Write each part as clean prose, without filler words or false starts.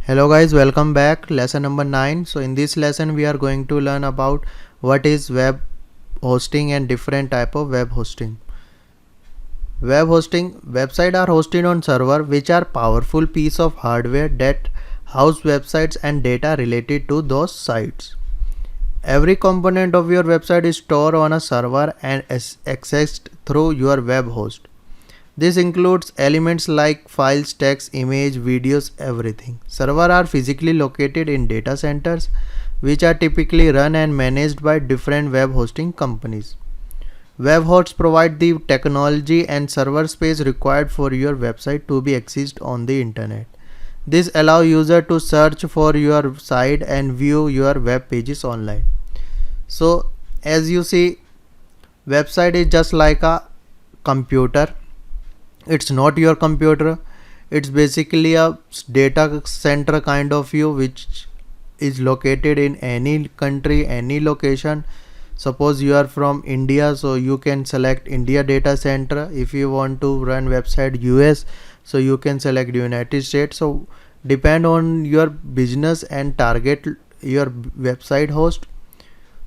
Hello guys, welcome back. Lesson number 9. So in this lesson we are going to learn about what is web hosting and different type of web hosting. Web hosting website are hosted on server which are powerful piece of hardware that house websites and data related to those sites. Every component of your website is stored on a server and is accessed through your web host. This includes elements like files, text, image, videos, everything. Servers are physically located in data centers, which are typically run and managed by different web hosting companies. Web hosts provide the technology and server space required for your website to be accessed on the internet. This allows users to search for your site and view your web pages online. So, as you see, website is just like a computer. It's not your computer, it's basically a data center kind of view which is located in any country, any location. Suppose you are from India, so you can select India data center. If you want to run website US, so you can select United States. So depend on your business and target your website host.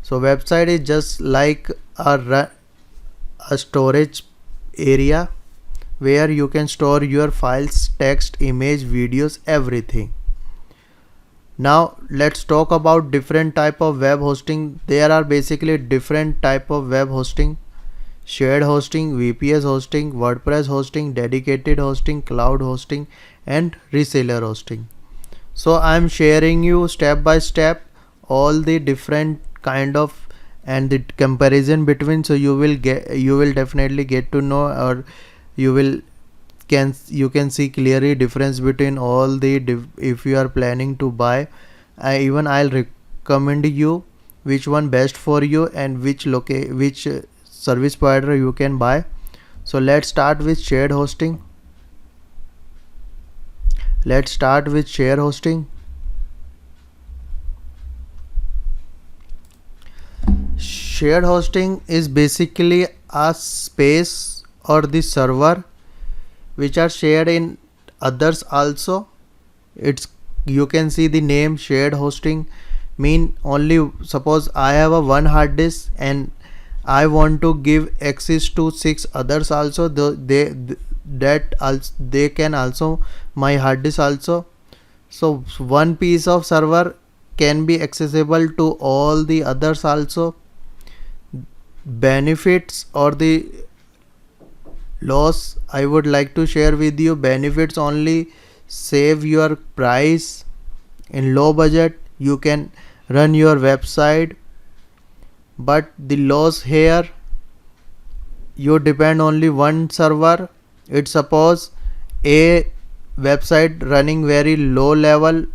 So website is just like a storage area where you can store your files, text, image, videos, everything. Now let's talk about different type of web hosting. There are basically different type of web hosting: shared hosting, VPS hosting, WordPress hosting, dedicated hosting, cloud hosting, and reseller hosting. So I'm sharing you step by step all the different kind of and the comparison between, so you will definitely get to know, or you can see clearly difference between all the if you are planning to buy. I'll recommend you which one best for you and which service provider you can buy. So let's start with shared hosting. Shared hosting is basically a space or the server which are shared in others also. It's You can see the name shared hosting mean only, suppose I have a one hard disk and I want to give access to 6 others also, they can also my hard disk also. So one piece of server can be accessible to all the others also. Benefits or the loss I would like to share with you. Benefits only: save your price. In low budget you can run your website, but the loss here, you depend only one server. It's suppose A website running very low level,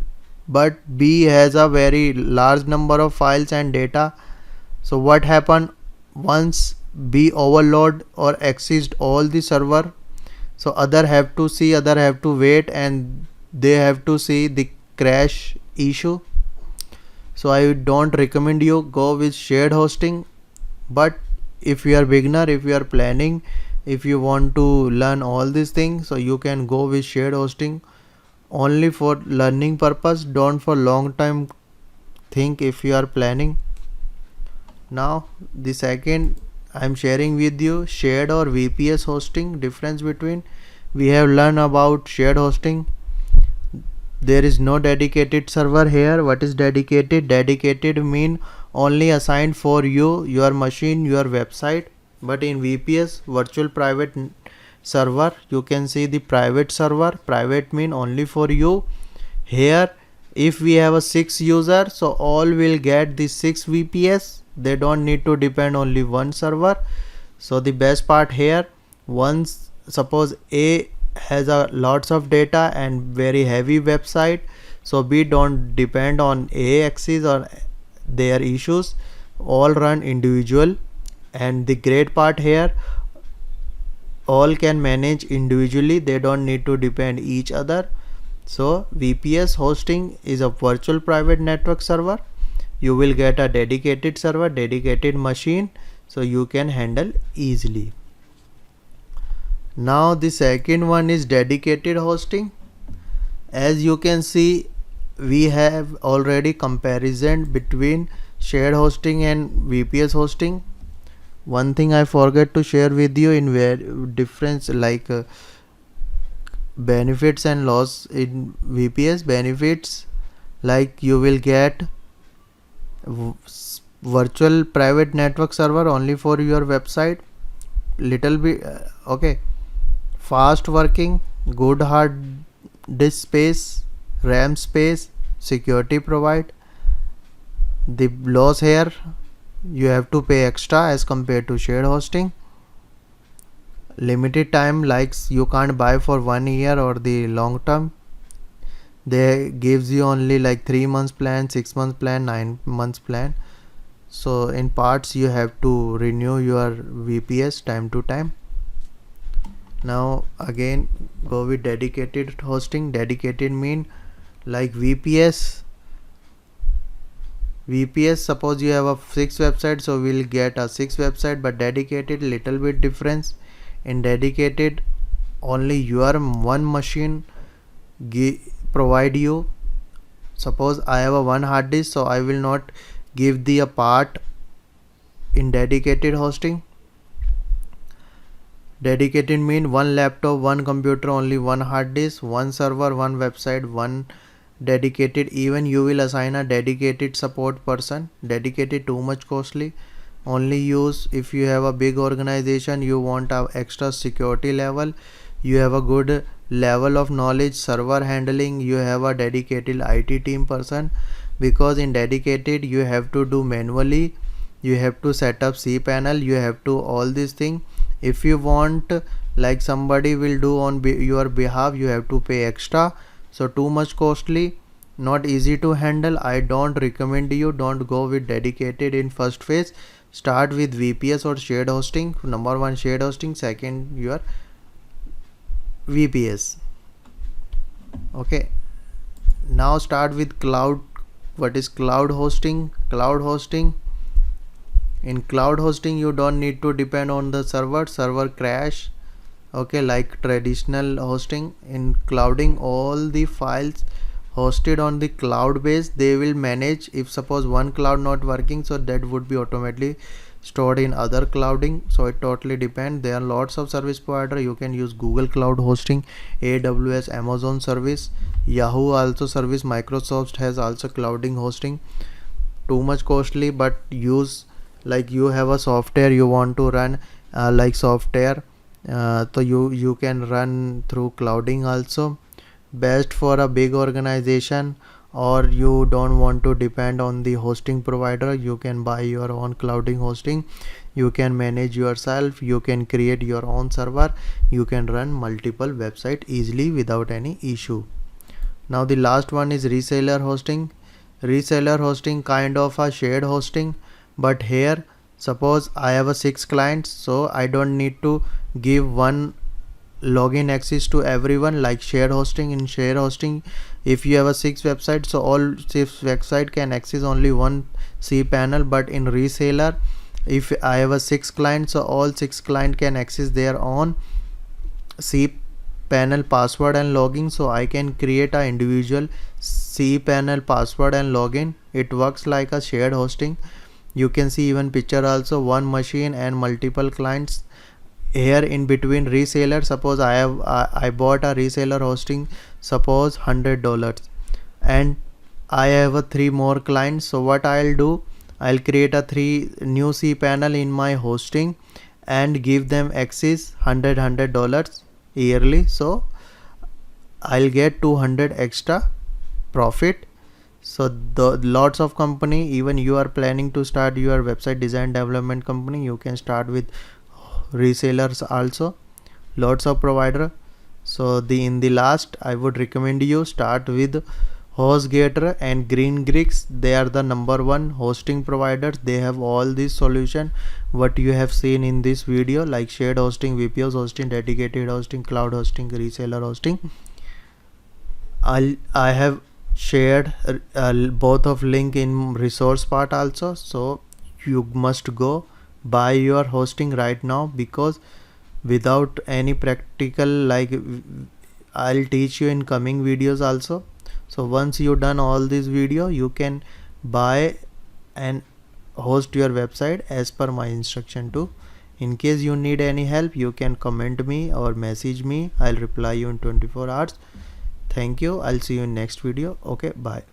but B has a very large number of files and data. So what happen once B overload or exceed all the server, so other have to wait and they have to see the crash issue. So I don't recommend you go with shared hosting. But if you are beginner, if you are planning, if you want to learn all these things, so you can go with shared hosting only for learning purpose, don't for long time think if you are planning. Now the second I'm sharing with you, shared or VPS hosting. Difference between, we have learned about shared hosting. There is no dedicated server here. What is dedicated? Dedicated mean only assigned for you, your machine, your website. But in VPS, virtual private server, you can see the private server. Private mean only for you. Here if we have a 6 user, so all will get the 6 VPS. They don't need to depend only one server. So the best part here, once suppose A has a lots of data and very heavy website, so B don't depend on A access or their issues, all run individual. And the great part here, all can manage individually, they don't need to depend each other. So VPS hosting is a virtual private network server. You will get a dedicated server, dedicated machine, so you can handle easily. Now the second one is dedicated hosting. As you can see, we have already comparison between shared hosting and VPS hosting. One thing I forget to share with you in where difference like benefits and loss in VPS. Benefits like you will get virtual private network server only for your website, little bit okay, fast working, good hard disk space, RAM space, security provide. The loss here, you have to pay extra as compared to shared hosting. Limited time, like you can't buy for 1 year or the long term. They gives you only like 3 months plan, 6 months plan, 9 months plan. So in parts you have to renew your VPS time to time. Now again go with dedicated hosting. Dedicated mean like VPS, suppose you have a 6 website, so we'll get a 6 website, but dedicated little bit difference. In dedicated only your one machine provide you. Suppose I have a one hard disk, so I will not give the a part in dedicated hosting. Dedicated mean one laptop, one computer, only one hard disk, one server, one website, one dedicated. Even you will assign a dedicated support person. Dedicated too much costly, only use if you have a big organization, you want a extra security level, you have a good level of knowledge, server handling, you have a dedicated IT team person. Because in dedicated you have to do manually, you have to set up cPanel, you have to all these things. If you want like somebody will do on your behalf, you have to pay extra, so too much costly, not easy to handle. I don't recommend you, don't go with dedicated in first phase. Start with VPS or shared hosting. Number one shared hosting, second your VPS. Okay, now start with cloud. What is cloud hosting? Cloud hosting, in cloud hosting you don't need to depend on the server crash. Okay, like traditional hosting. In clouding, all the files hosted on the cloud base, they will manage. If suppose one cloud not working, so that would be automatically stored in other clouding. So it totally depends. There are lots of service provider. You can use Google Cloud Hosting, AWS, Amazon service, Yahoo also service, Microsoft has also clouding hosting. Too much costly, but use like you have a software you want to run like software, so you can run through clouding also. Best for a big organization, or you don't want to depend on the hosting provider, you can buy your own clouding hosting. You can manage yourself, you can create your own server, you can run multiple website easily without any issue. Now the last one is reseller hosting. Reseller hosting kind of a shared hosting, but here suppose I have a 6 clients, so I don't need to give one login access to everyone like shared hosting. In shared hosting, if you have a 6 website, so all 6 website can access only one cPanel. But in reseller, if I have a 6 clients, so all 6 client can access their own cPanel password and login. So I can create a individual cPanel password and login. It works like a shared hosting. You can see even picture also, one machine and multiple clients. Here in between reseller, suppose I bought a reseller hosting, suppose $100, and I have a 3 more clients. So what I'll do, I'll create a 3 new cPanel in my hosting and give them access $100 yearly. So I'll get 200 extra profit. So the lots of company, even you are planning to start your website design development company, you can start with resellers also, lots of provider. So in the last, I would recommend you start with HostGator and GreenGrix. They are the number one hosting providers. They have all these solution what you have seen in this video, like shared hosting, VPS hosting, dedicated hosting, cloud hosting, reseller hosting. I have shared both of link in resource part also, so you must go buy your hosting right now, because without any practical, like I'll teach you in coming videos also. So once you done all this video, you can buy and host your website as per my instruction too. In case you need any help, you can comment me or message me. I'll reply you in 24 hours. Thank you. I'll see you in next video. Okay, bye.